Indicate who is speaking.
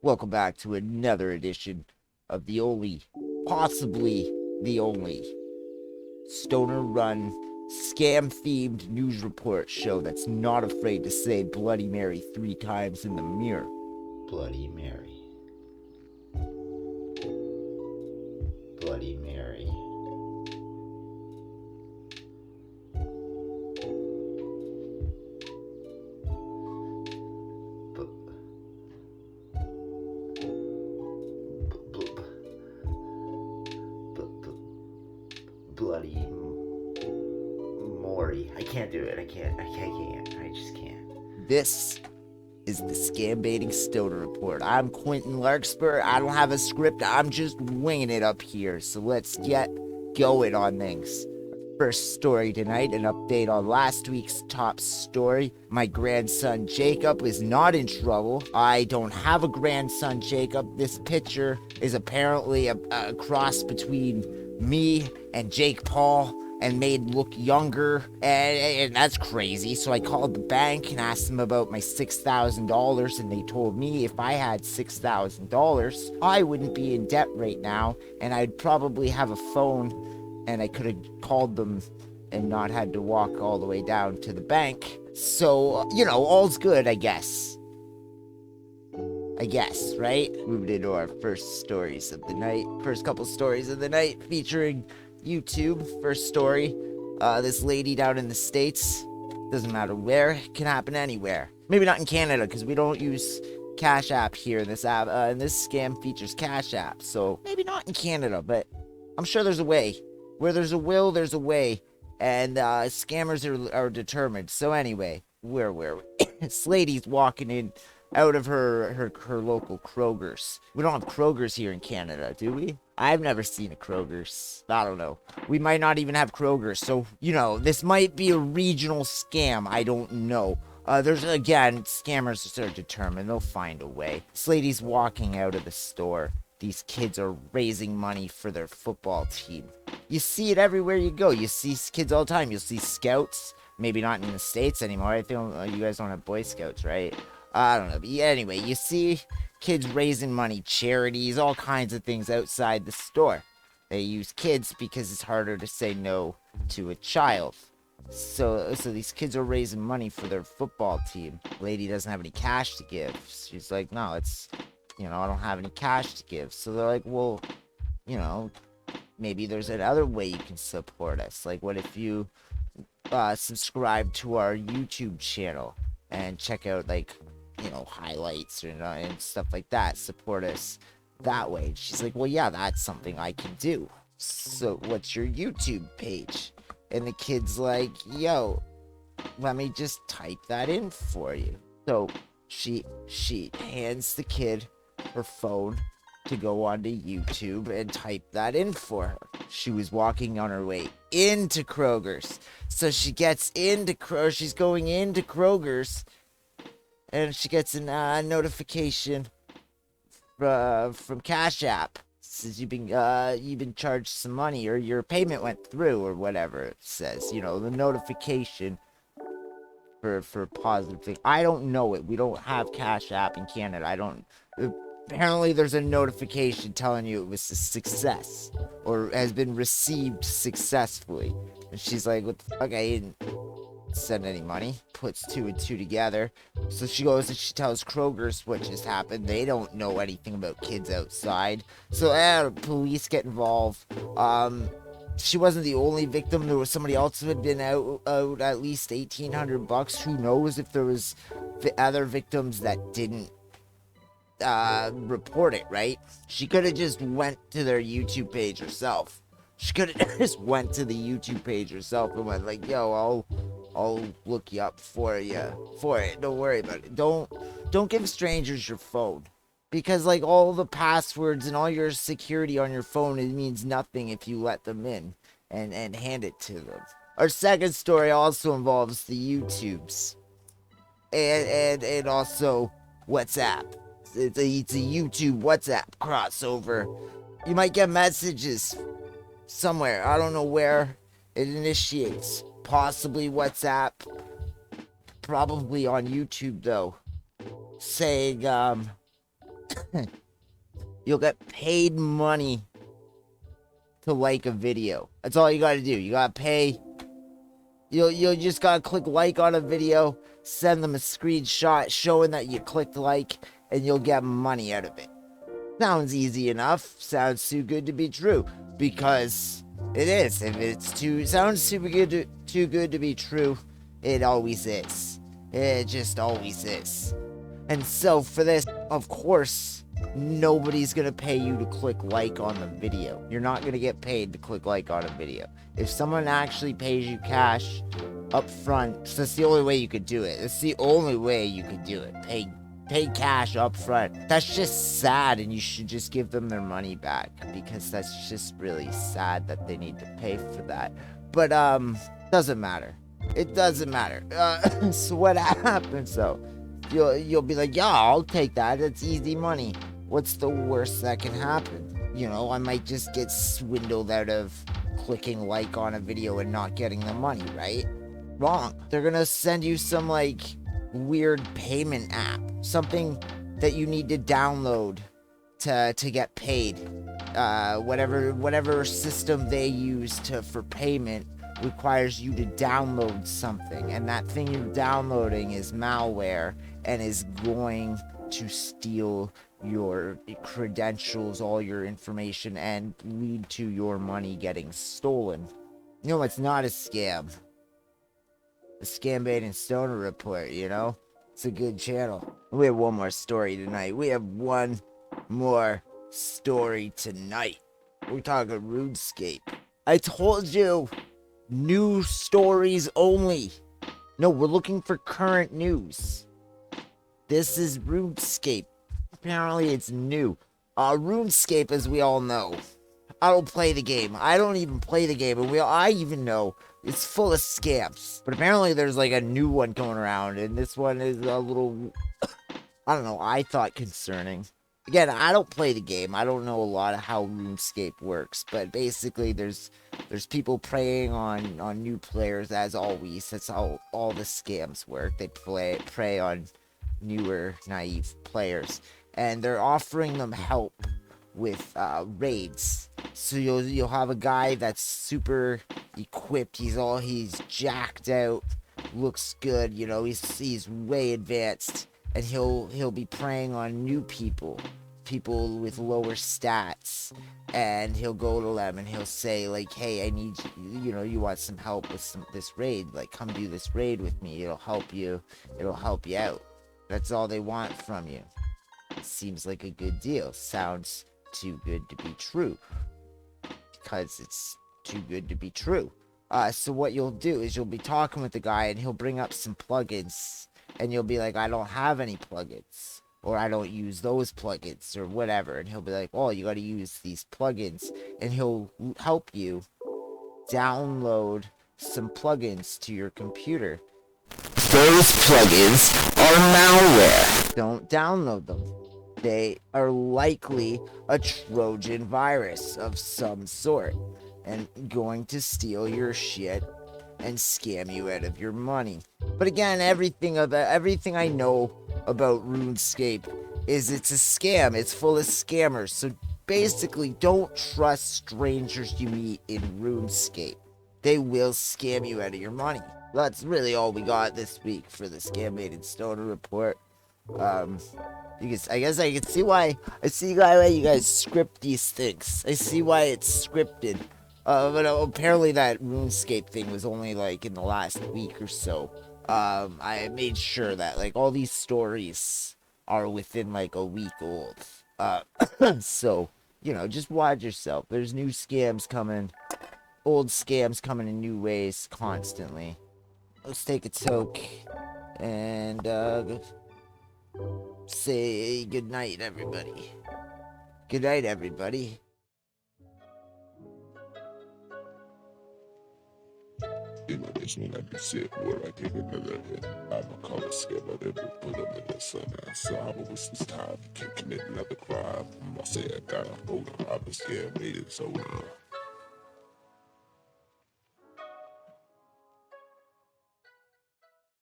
Speaker 1: Welcome back to another edition of the only, possibly the only, stoner run, scam themed news report show that's not afraid to say Bloody Mary 3 times in the mirror.
Speaker 2: Bloody Mary. Bloody Mary. Bloody Maury. I can't do it. I can't. I just can't.
Speaker 1: This is the Scam Baiting Stoner Report. I'm Quentin Larkspur. I don't have a script. I'm just winging it up here. So let's get going on things. First story tonight, an update on last week's top story. My grandson Jacob is not in trouble. I don't have a grandson Jacob. This picture is apparently a cross between me and Jake Paul and made look younger, and that's crazy. So I called the bank and asked them about my $6,000, and they told me if I had $6,000, I wouldn't be in debt right now, and I'd probably have a phone, and I could have called them and not had to walk all the way down to the bank. So, all's good, I guess, right? Moving into our first stories of the night. First couple stories of the night featuring YouTube. First story, this lady down in the States, doesn't matter where, it can happen anywhere. Maybe not in Canada, because we don't use Cash App here in this app, and this scam features Cash App, so maybe not in Canada, but I'm sure there's a way. Where there's a will, there's a way, and scammers are determined. So anyway, where were we? This lady's walking in out of her local Kroger's. We don't have Kroger's here in Canada, do we? I've never seen a Kroger's. I don't know. We might not even have Kroger's. So, this might be a regional scam. I don't know. Scammers are determined. They'll find a way. This lady's walking out of the store. These kids are raising money for their football team. You see it everywhere you go. You see kids all the time. You'll see scouts. Maybe not in the States anymore. I think you guys don't have Boy Scouts, right? I don't know. But anyway, you see kids raising money, charities, all kinds of things outside the store. They use kids because it's harder to say no to a child. So these kids are raising money for their football team. Lady doesn't have any cash to give. She's like, no, I don't have any cash to give. So they're like, well, maybe there's another way you can support us. Like, what if you subscribe to our YouTube channel and check out, highlights and stuff like that. Support us that way. She's like, well, yeah, that's something I can do. So what's your YouTube page? And the kid's like, yo, let me just type that in for you. So she hands the kid her phone to go onto YouTube and type that in for her. She was walking on her way into Kroger's. So she gets into Kroger's. She's going into Kroger's. And she gets a notification from Cash App. It says you've been charged some money, or your payment went through, or whatever it says. The notification for positive thing. I don't know it. We don't have Cash App in Canada. Apparently there's a notification telling you it was a success, or has been received successfully. And she's like, what the fuck? I didn't send any money. Puts two and two together. So she goes and she tells Kroger's what just happened. They don't know anything about kids outside. So police get involved. She wasn't the only victim. There was somebody else who had been out at least $1,800. Who knows if there was other victims that didn't report it, right? She could have just went to their YouTube page herself. She could have just went to the YouTube page herself and went like, yo, I'll look you up for it. Don't worry about it. Don't give strangers your phone. Because all the passwords and all your security on your phone, it means nothing if you let them in and hand it to them. Our second story also involves the YouTubes. And also WhatsApp. It's a YouTube WhatsApp crossover. You might get messages somewhere. I don't know where it initiates. Possibly WhatsApp. Probably on YouTube, though. Saying, You'll get paid money to like a video. That's all you gotta do. You gotta pay. You'll just gotta click like on a video, send them a screenshot showing that you clicked like, and you'll get money out of it. Sounds easy enough. Sounds too good to be true. Because it is. If sounds too good to be true, it always is. It just always is. And so for this, of course, nobody's gonna pay you to click like on the video. You're not gonna get paid to click like on a video. If someone actually pays you cash up front, so that's the only way you could do it. It's the only way you could do it. Pay cash up front. That's just sad, and you should just give them their money back, because that's just really sad that they need to pay for that. But doesn't matter. It doesn't matter. So what happens though? You'll be like, yeah, I'll take that. It's easy money. What's the worst that can happen? You know, I might just get swindled out of clicking like on a video and not getting the money, right? Wrong. They're gonna send you some like weird payment app, something that you need to download to get paid. Whatever system they use for payment requires you to download something, and that thing you're downloading is malware and is going to steal your credentials, all your information, and lead to your money getting stolen. You know, it's not a scam. The Scammin and Stoner Report, you know? It's a good channel. We have one more story tonight. We have one more story tonight. We're talking RuneScape. I told you, new stories only. No, we're looking for current news. This is RuneScape. Apparently it's new. RuneScape, as we all know, I don't play the game. I don't even play the game, and I even know it's full of scams. But apparently there's like a new one going around, and this one is a little, I don't know, I thought concerning. Again, I don't play the game. I don't know a lot of how RuneScape works, but basically there's people preying on new players, as always. That's how all the scams work. They prey on newer, naive players, and they're offering them help with raids. So you'll have a guy that's super equipped. He's jacked out, looks good. You know, he's way advanced, and he'll be preying on new people with lower stats, and he'll go to them and he'll say like, hey, I need you want some help with this raid, like come do this raid with me, it'll help you out. That's all they want from you. It seems like a good deal. Sounds too good to be true, because it's too good to be true. So what you'll do is you'll be talking with the guy, and he'll bring up some plugins, and you'll be like, I don't have any plugins, or I don't use those plugins, or whatever. And he'll be like, oh, you gotta use these plugins, and he'll help you download some plugins to your computer. Those plugins are malware. Don't download them. They are likely a Trojan virus of some sort, and going to steal your shit and scam you out of your money. But again, everything I know about RuneScape is it's a scam. It's full of scammers. So basically, don't trust strangers you meet in RuneScape. They will scam you out of your money. That's really all we got this week for the Scammin and Stoner Report. I guess I can see why you guys script these things. I see why it's scripted. But apparently that RuneScape thing was only like in the last week or so. I made sure that like all these stories are within like a week old. So, just watch yourself. There's new scams coming. Old scams coming in new ways constantly. Let's take a toke and say good night, everybody. Good night, everybody.
Speaker 3: You know, this one like you said, boy, I take another hit. I'm a color scammer, then we'll put them in the sun. So I will waste this time to commit another crime. I say I got a hold of, I'm a scam, made it so